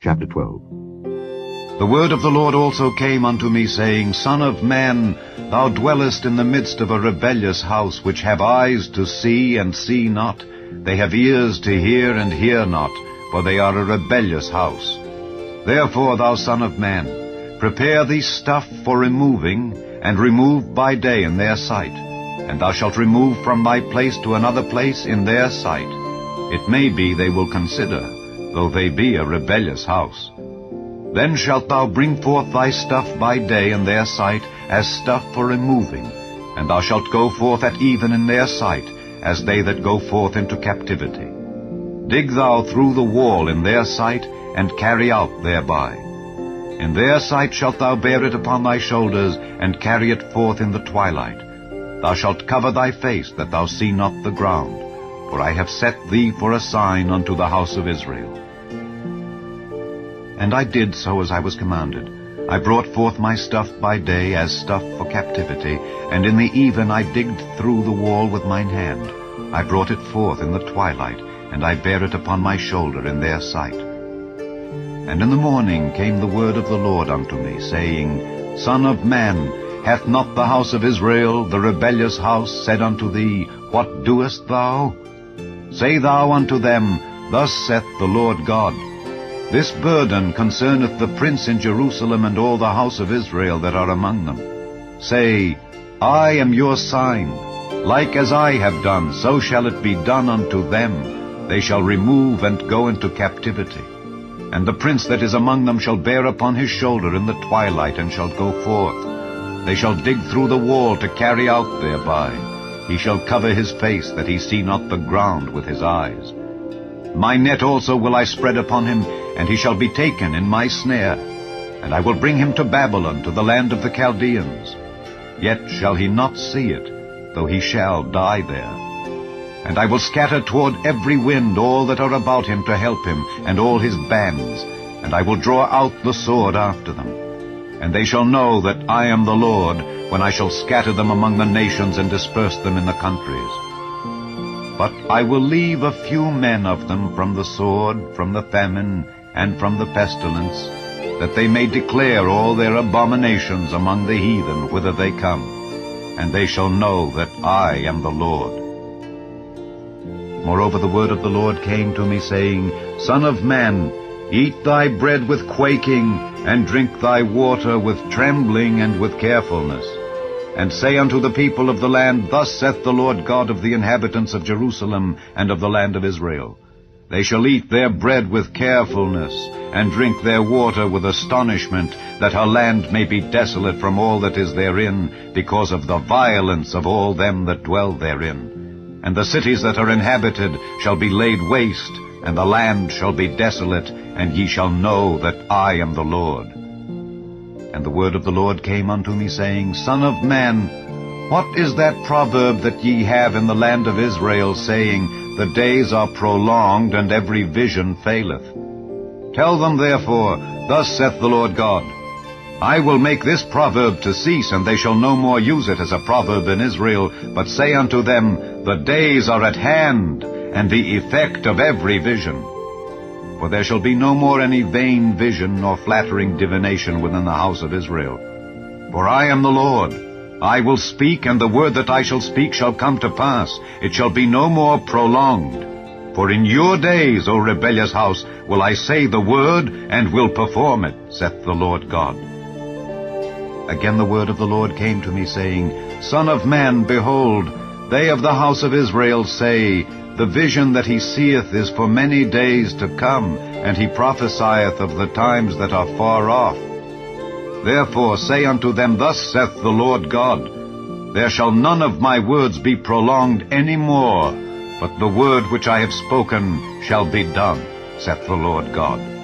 Chapter 12. The word of the Lord also came unto me, saying, Son of man, thou dwellest in the midst of a rebellious house, which have eyes to see, and see not. They have ears to hear, and hear not, for they are a rebellious house. Therefore, thou son of man, prepare thee stuff for removing, and remove by day in their sight. And thou shalt remove from thy place to another place in their sight. It may be they will consider, though they be a rebellious house. Then shalt thou bring forth thy stuff by day in their sight, as stuff for removing, and thou shalt go forth at even in their sight, as they that go forth into captivity. Dig thou through the wall in their sight, and carry out thereby. In their sight shalt thou bear it upon thy shoulders, and carry it forth in the twilight. Thou shalt cover thy face, that thou see not the ground, for I have set thee for a sign unto the house of Israel. And I did so as I was commanded. I brought forth my stuff by day as stuff for captivity, and in the even I digged through the wall with mine hand. I brought it forth in the twilight, and I bare it upon my shoulder in their sight. And in the morning came the word of the Lord unto me, saying, Son of man, hath not the house of Israel, the rebellious house, said unto thee, What doest thou? Say thou unto them, Thus saith the Lord God, This burden concerneth the prince in Jerusalem and all the house of Israel that are among them. Say, I am your sign. Like as I have done, so shall it be done unto them. They shall remove and go into captivity. And the prince that is among them shall bear upon his shoulder in the twilight, and shall go forth. They shall dig through the wall to carry out thereby. He shall cover his face, that he see not the ground with his eyes. My net also will I spread upon him, and he shall be taken in my snare. And I will bring him to Babylon, to the land of the Chaldeans. Yet shall he not see it, though he shall die there. And I will scatter toward every wind all that are about him to help him, and all his bands. And I will draw out the sword after them. And they shall know that I am the Lord, when I shall scatter them among the nations, and disperse them in the countries. But I will leave a few men of them from the sword, from the famine, and from the pestilence, that they may declare all their abominations among the heathen whither they come. And they shall know that I am the Lord. Moreover, the word of the Lord came to me, saying, Son of man, eat thy bread with quaking, and drink thy water with trembling and with carefulness. And say unto the people of the land, Thus saith the Lord God of the inhabitants of Jerusalem and of the land of Israel, They shall eat their bread with carefulness, and drink their water with astonishment, that her land may be desolate from all that is therein, because of the violence of all them that dwell therein. And the cities that are inhabited shall be laid waste, and the land shall be desolate, and ye shall know that I am the Lord. And the word of the Lord came unto me, saying, Son of man, what is that proverb that ye have in the land of Israel, saying, The days are prolonged, and every vision faileth? Tell them therefore, Thus saith the Lord God, I will make this proverb to cease, and they shall no more use it as a proverb in Israel, but say unto them, The days are at hand, and the effect of every vision. For there shall be no more any vain vision nor flattering divination within the house of Israel. For I am the Lord. I will speak, and the word that I shall speak shall come to pass. It shall be no more prolonged. For in your days, O rebellious house, will I say the word, and will perform it, saith the Lord God. Again the word of the Lord came to me, saying, Son of man, behold, they of the house of Israel say, The vision that he seeth is for many days to come, and he prophesieth of the times that are far off. Therefore say unto them, Thus saith the Lord God, There shall none of my words be prolonged any more, but the word which I have spoken shall be done, saith the Lord God.